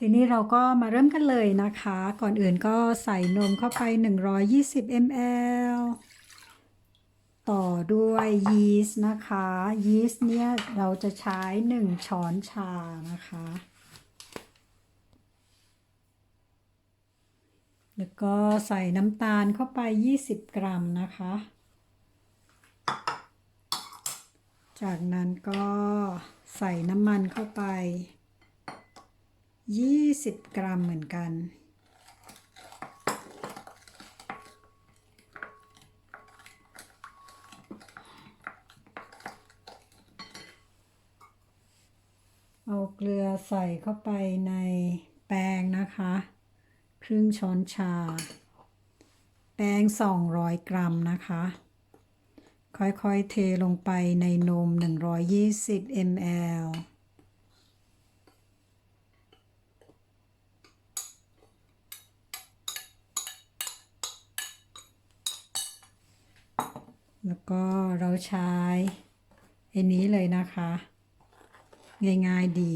ทีนี้เราก็มาเริ่มกันเลยนะคะ ก่อนอื่นก็ใส่นมเข้าไป120 ml ต่อด้วยยีสต์นะคะ ยีสต์เนี่ยเราจะใช้1ช้อนชานะคะ แล้วก็ใส่น้ำตาลเข้าไป20 กรัมนะคะ จากนั้นก็ใส่น้ำมันเข้าไป20 กรัมเหมือนกัน เอาเกลือใส่เข้าไปในแป้งนะคะครึ่งช้อนชาแป้ง200 กรัมนะคะค่อยๆเทลงไปในนม120 ml แล้วก็เราใช้อันนี้เลยนะคะง่ายๆดี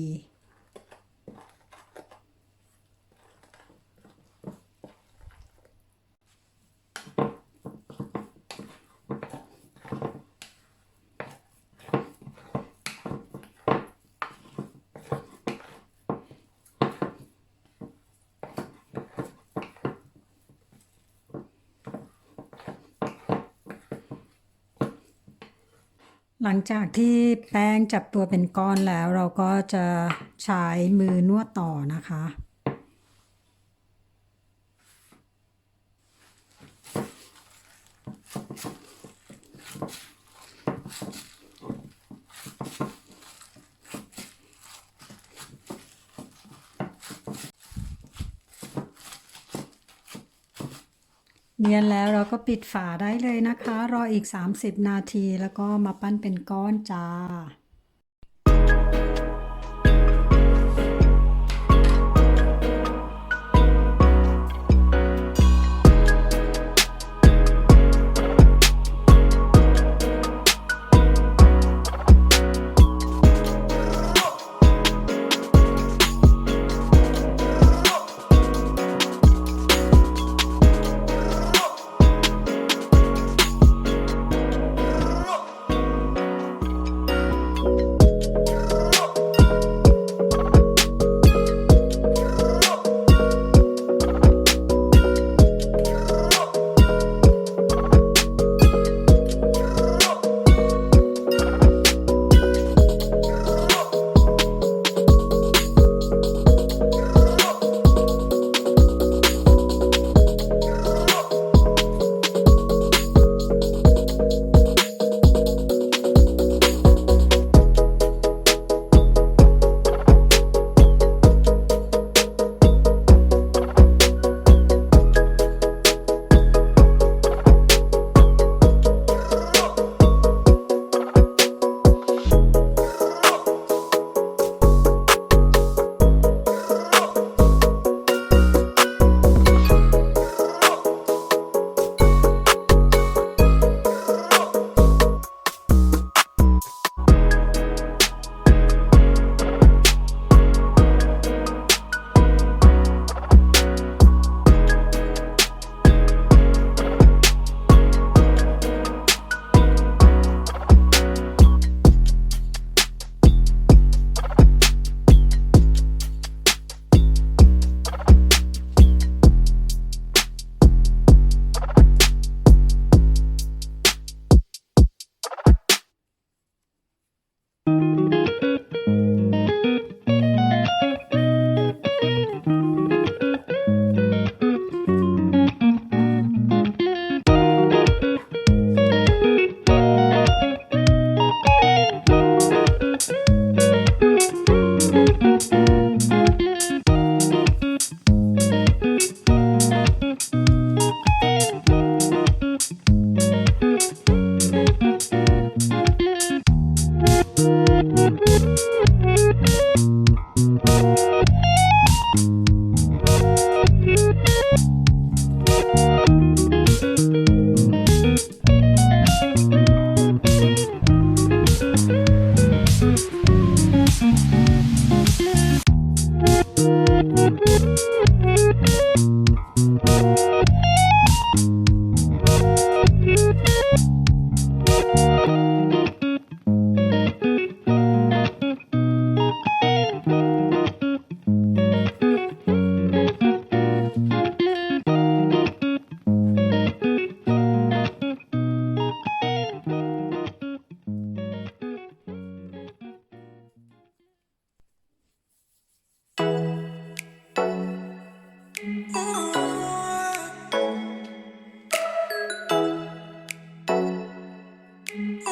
หลังจากที่แป้งจับตัวเป็นก้อนแล้วเราก็จะใช้มือนวดต่อนะคะเนียนแล้วเราก็ปิดฝาได้เลยนะคะรออีก30 นาทีแล้วก็มาปั้นเป็นก้อนจ้า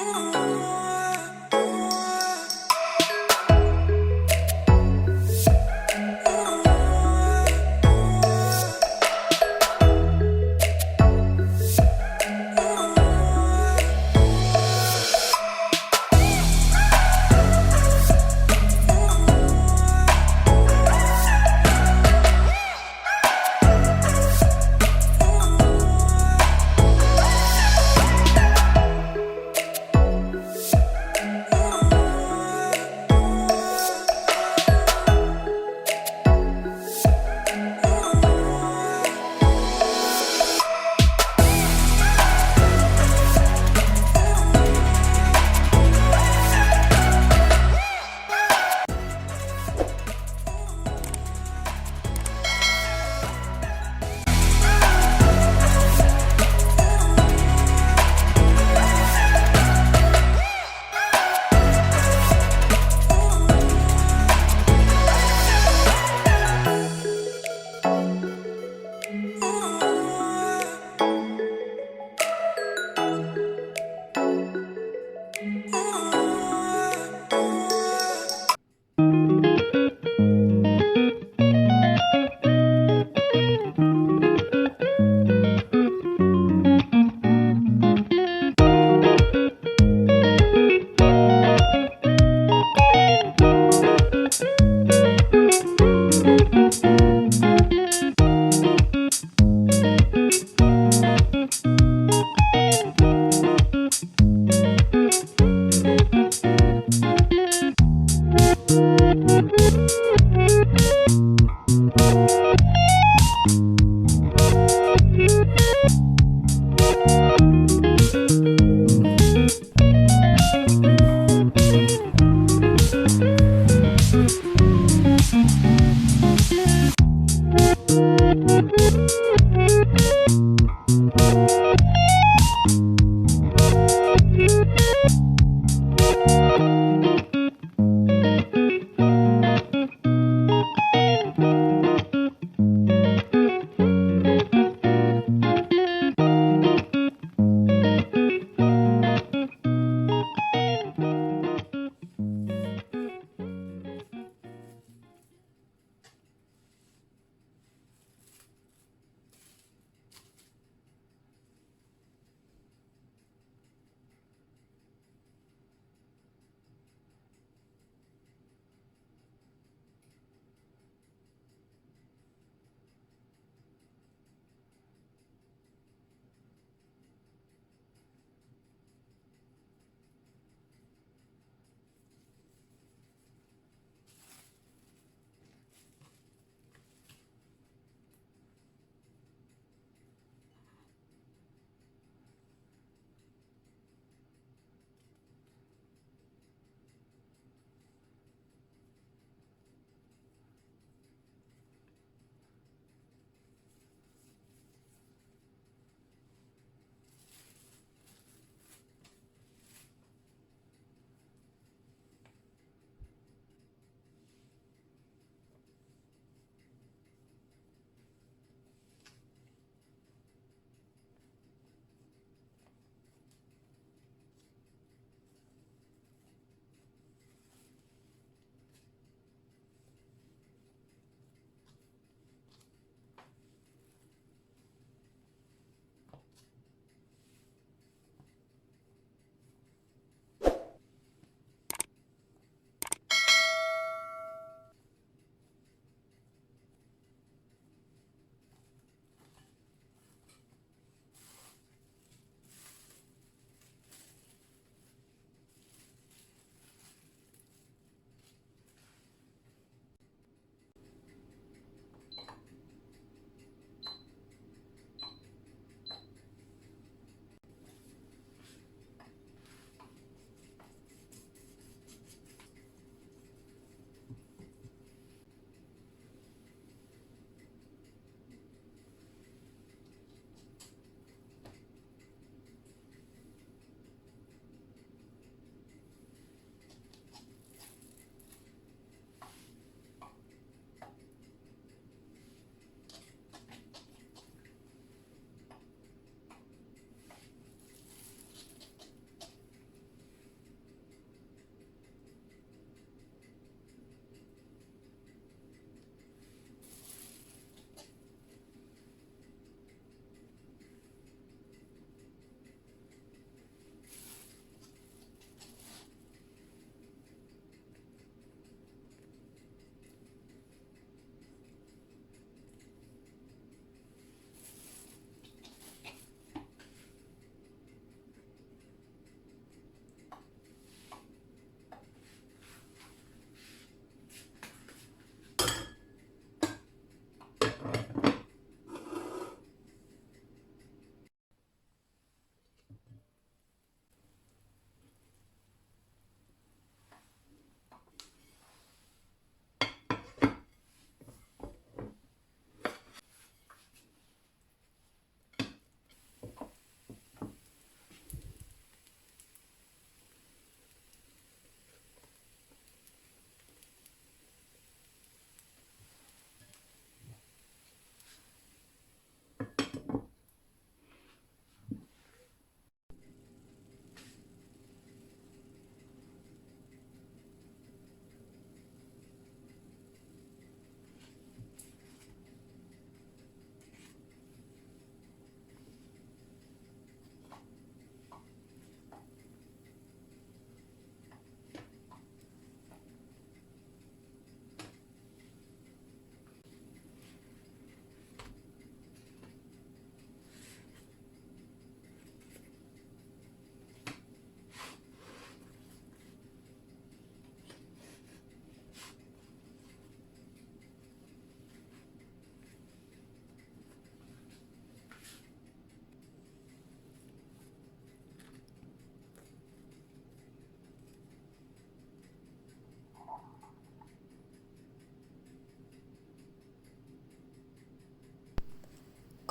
พ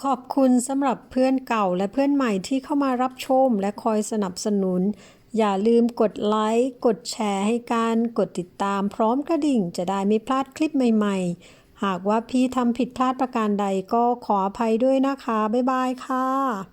ขอบคุณสำหรับเพื่อนเก่าและเพื่อนใหม่ที่เข้ามารับชมและคอยสนับสนุนอย่าลืมกดไลค์กดแชร์ให้กันกดติดตามพร้อมกระดิ่งจะได้ไม่พลาดคลิปใหม่ๆหากว่าพี่ทำผิดพลาดประการใดก็ขออภัยด้วยนะคะบ๊ายบายค่ะ